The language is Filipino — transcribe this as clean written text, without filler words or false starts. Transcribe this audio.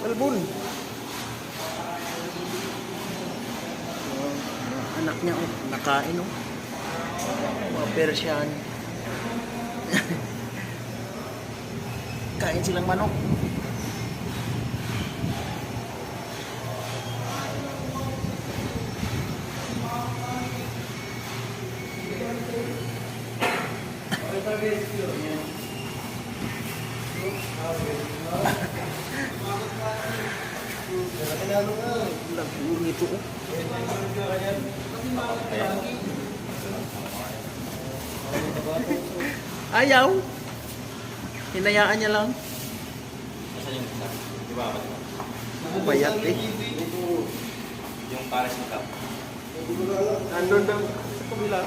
Albon. Anak niya, oh, nakain, oh. Mga Persian. Kain silang manok. Lagu itu. Ayaw. Hinayaan niya lang. Saan yung isa? Di ba ako? Payat eh. Yung pares ng cup. Nandun daw sa kabila.